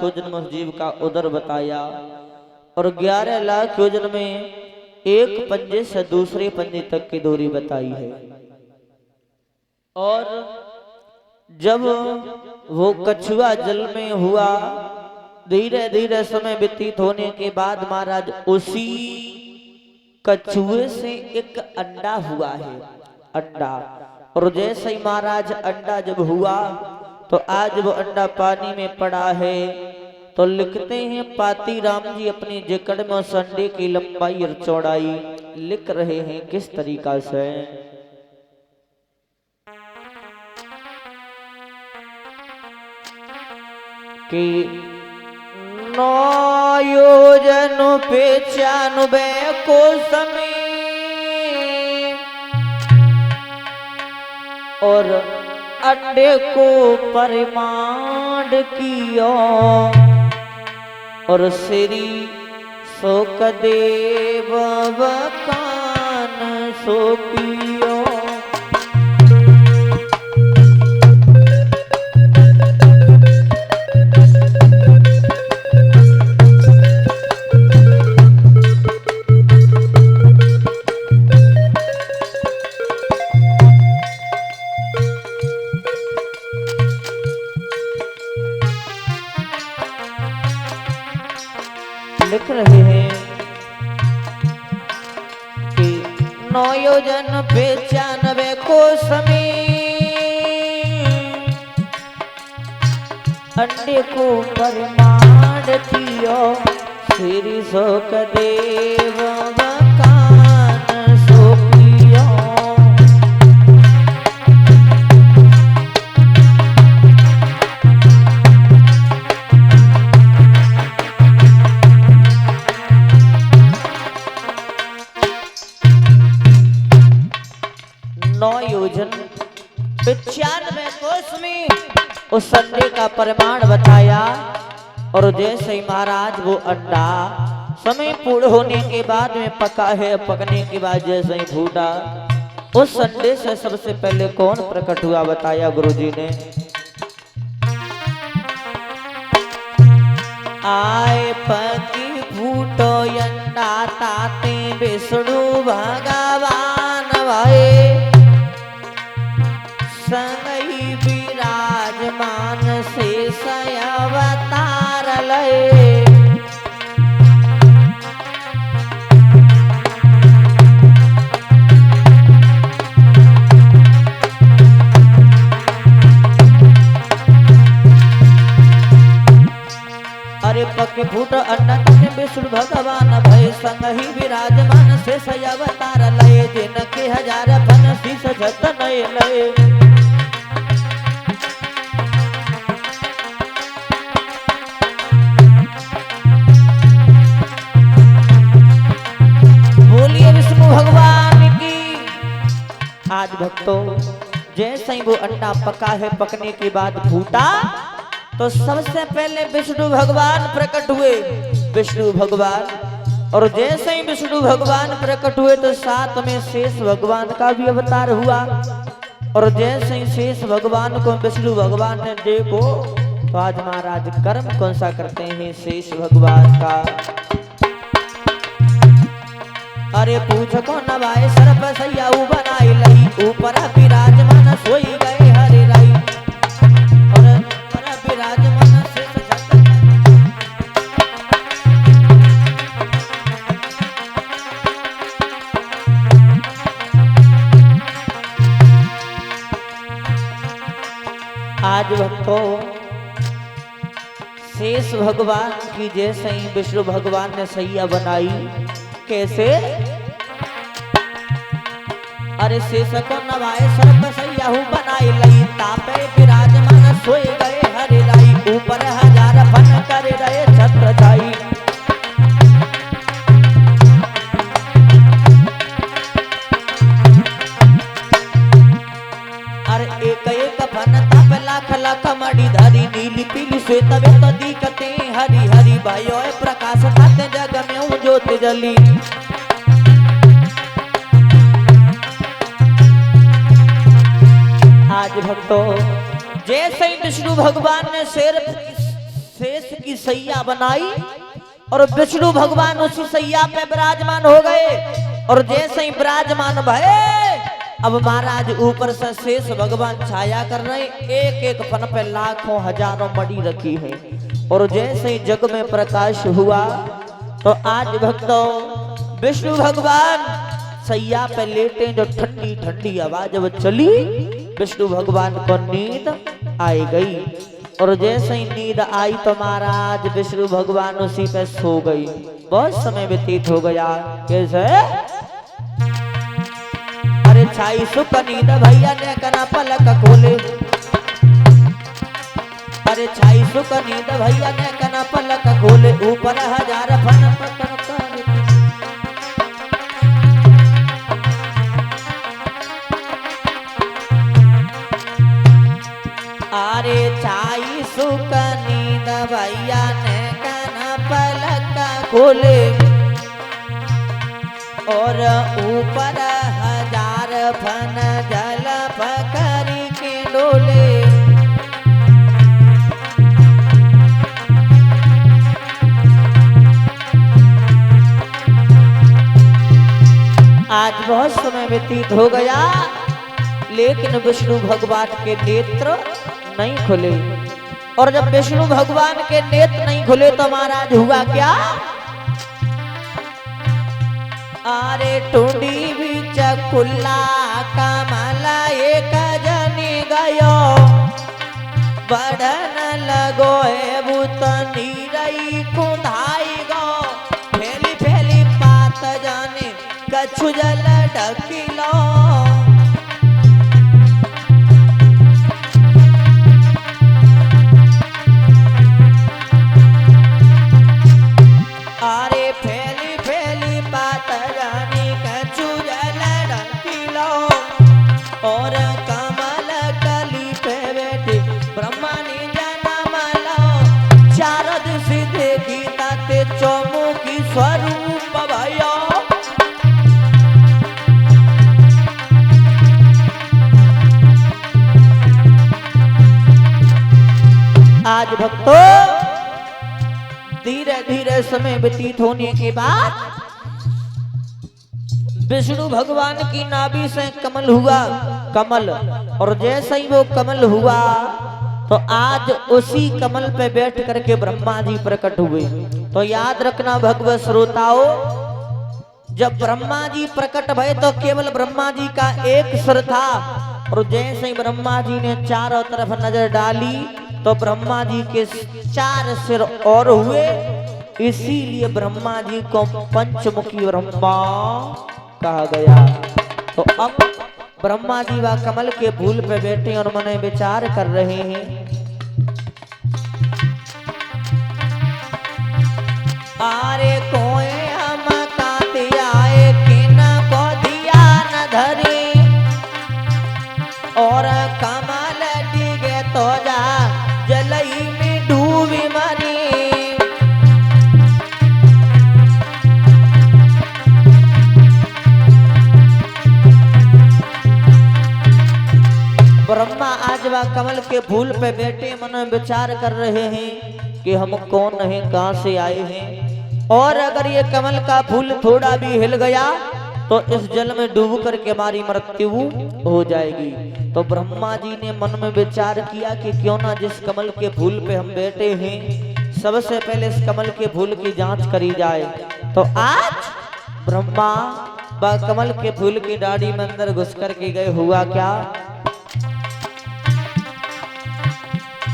लाख योजन में जीव का उदर बताया और 11 लाख योजन में एक पंजे से दूसरे पंजे तक की दूरी बताई है। और जब वो कछुआ जल में हुआ, धीरे धीरे समय व्यतीत होने के बाद महाराज उसी कछुए से एक अंडा हुआ है, अंडा। और जैसे ही महाराज अंडा जब हुआ तो आज वो अंडा पानी में पड़ा है। तो लिखते हैं पाती राम जी अपनी जकड़ में उस अंडे की लंबाई और चौड़ाई लिख रहे हैं किस तरीका से कि 9 योजन पे 96 को समय और अंडे को परिमाण किया और श्री शोकदेव कान सोपियो। लिख रहे हैं कि 9 योजन पे 96 को समय अंडे को परिमाण किया श्री शोकदेव कान सोपियो। योजन 95 कोस में उस अंडे का परिमाण बताया। और जैसे ही महाराज वो अंडा समय पूर्ण होने के बाद में पका है, पकने के बाद जैसे ही फूटा, उस अंडे से सबसे पहले कौन प्रकट हुआ बताया गुरुजी ने। आए पकी फूटो अंडा ताते विष्णु भगवान भाई संगई विराजमान शेष अवतार लय। अरे पक्के फूट अन्नत विष्णु भगवान भय संगहि विराजमान शेष अवतार लय। दिन के 1000 फन शीस जतन लय। भगवान की। आज भक्तों जैसे ही वो अंडा पका है, पकने के बाद फूटा तो सबसे पहले विष्णु भगवान प्रकट हुए, विष्णु भगवान। और जैसे ही विष्णु भगवान प्रकट हुए तो साथ में शेष भगवान का भी अवतार हुआ। और जैसे ही शेष भगवान को विष्णु भगवान ने देखो तो आज महाराज कर्म कौन सा करते हैं शेष भगवान का। अरे पूछ को नवाए सर्प सैया बनाई लई ऊपर विराजमान सोई गए हरे राई। और विराजमान से आज भक्तों शेष भगवान की जैसे ही विष्णु भगवान ने सैया बनाई। कैसे? अरे शेष को नवाए सर्प सैया बनाई लई तापे विराजमान सोए गए हरे राई। ऊपर 1000 फन करे रहे छत्र छाई। अरे एक एक फन ताप लाख लाख मड़ी धरी नीली पीली श्वेत वेत दिखते हरी हरी भाइयों प्रकाश खाते जग में ज्योति जली। आज भक्तों जैसे ही विष्णु भगवान ने शेष की सैया बनाई और विष्णु भगवान उसी सैया पे विराजमान हो गए। और जैसे ही विराजमान भये, अब महाराज ऊपर से शेष भगवान छाया कर रहे, एक एक फन पे लाखों हजारों मणि रखी है। और जैसे ही जग में प्रकाश हुआ, तो आज भक्तों विष्णु भगवान सैया पे लेटे, जो ठंडी ठंडी आवाज जब चली, विष्णु भगवान को नींद आई गई। और जैसे ही नींद आई तो महाराज विष्णु भगवान उसी पे सो गई। बहुत समय व्यतीत हो गया। कैसे? अरे छाई सुख नींद भैया ने कना पलक खोले, अरे छाई सुख नींद भैया ने कना पलक खोले, ऊपर हजार फन पकड़ कर। अरे छाई सुख नींद भैया ने कना पलक खोले, और ऊपर हजार फन जल पकड़ी के डोले। आज बहुत समय व्यतीत हो गया, लेकिन विष्णु भगवान के नेत्र नहीं खुले। और जब विष्णु भगवान के नेत्र नहीं खुले तो महाराज हुआ क्या? अरे टूडी बीच खुला कमला एक जनी गयो, बढ़न लगो है भूत नीरई कुंधाई गो, फैली फैली पात जाने कछु जल ढकिलो। अरे फैली फैली पात जाने कछु जल ढकिलो, और कमल कली पे बैठे ब्रह्मा ने जन्म लो, चार दिश देखी ताते चौमुखी स्वरूप भयो। आज भक्तों धीरे धीरे समय व्यतीत होने के बाद विष्णु भगवान की नाभि से कमल हुआ, कमल। और जैसे ही वो कमल हुआ तो आज उसी कमल पे बैठ करके ब्रह्मा जी प्रकट हुए। तो याद रखना भगवत श्रोताओं, जब ब्रह्मा जी प्रकट भये तो केवल ब्रह्मा जी का एक सिर था। और जैसे ही ब्रह्मा जी ने चारों तरफ नजर डाली तो ब्रह्मा जी के 4 सिर और हुए, इसीलिए ब्रह्मा जी को पंचमुखी ब्रह्मा कहा गया। तो अब ब्रह्मा जी व कमल के फूल पे बैठे और मने विचार कर रहे हैं। आरे कोई हम काते आए किन को दिया न धरी, और कमल डिगे तो जा जलई में डूबी मरी। ब्रह्मा आज व कमल के फूल पे बैठे मन विचार कर रहे हैं कि हम कौन हैं, कहां से आए हैं, और अगर ये कमल का फूल थोड़ा भी हिल गया तो इस जल में डूब करके हमारी मृत्यु हो जाएगी। तो ब्रह्मा जी ने मन में विचार किया कि क्यों ना जिस कमल के फूल पे हम बैठे हैं, सबसे पहले इस कमल के फूल की जांच करी जाए। तो आज ब्रह्मा व कमल के फूल की डाढ़ी में अंदर घुस करके गए। हुआ क्या?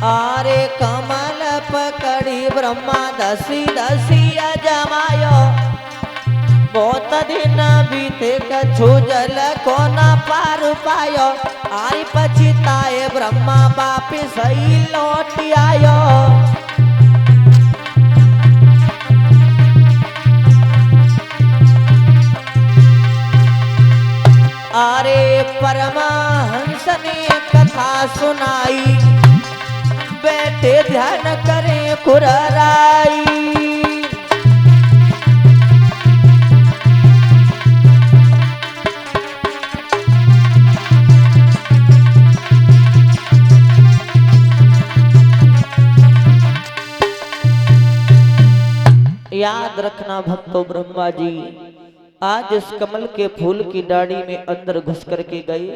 आरे कमल पकड़ी ब्रह्मा दसी दसी जमायो, बहुत दिन बीते कछु जल को न पार पायो, आई पछताए ब्रह्मा वापिस ही लौट आयो। अरे परमहंस ने कथा सुनाई, बैठे ध्यान करें कुराई। याद रखना भक्तों, ब्रह्मा जी आज इस कमल के फूल की डाढ़ी में अंदर घुस करके गए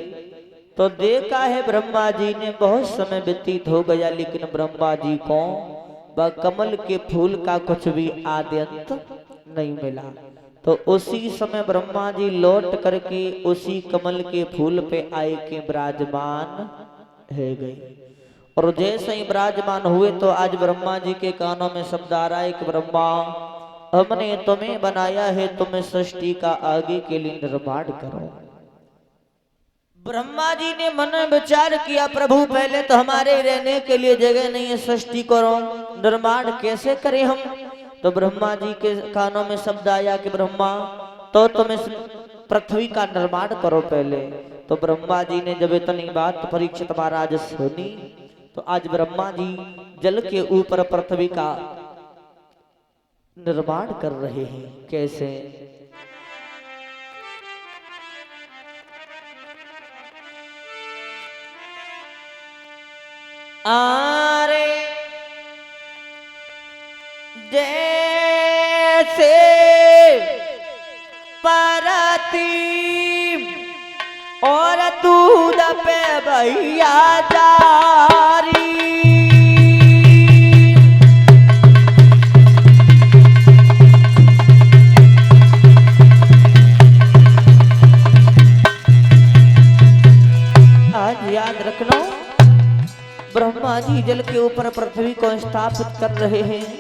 तो देखा है ब्रह्मा जी ने बहुत समय व्यतीत हो गया, लेकिन ब्रह्मा जी को वह कमल के फूल का कुछ भी आद्यंत नहीं मिला। तो उसी समय ब्रह्मा जी लौट करके उसी कमल के फूल पे आए के विराजमान है गए। और जैसे ही विराजमान हुए तो आज ब्रह्मा जी के कानों में शब्द आ रहा है कि ब्रह्मा हमने तुम्हें बनाया है, तुम्हें सृष्टि का आगे के लिए निर्माण करो। ब्रह्मा जी ने मन में विचार किया, प्रभु पहले तो हमारे रहने के लिए जगह नहीं है, सृष्टि करो, निर्माण कैसे करें हम। तो ब्रह्मा जी के कानों में शब्द आया कि ब्रह्मा तो तुम इस पृथ्वी का निर्माण करो पहले। तो ब्रह्मा जी ने जब इतनी बात परीक्षित महाराज सुनी तो आज ब्रह्मा जी जल के ऊपर पृथ्वी का निर्माण कर रहे हैं। कैसे? आरे जैसे परती और दूध पे भैया जारी, आज याद रखना ब्रह्मा जी जल के ऊपर पृथ्वी को स्थापित कर रहे हैं।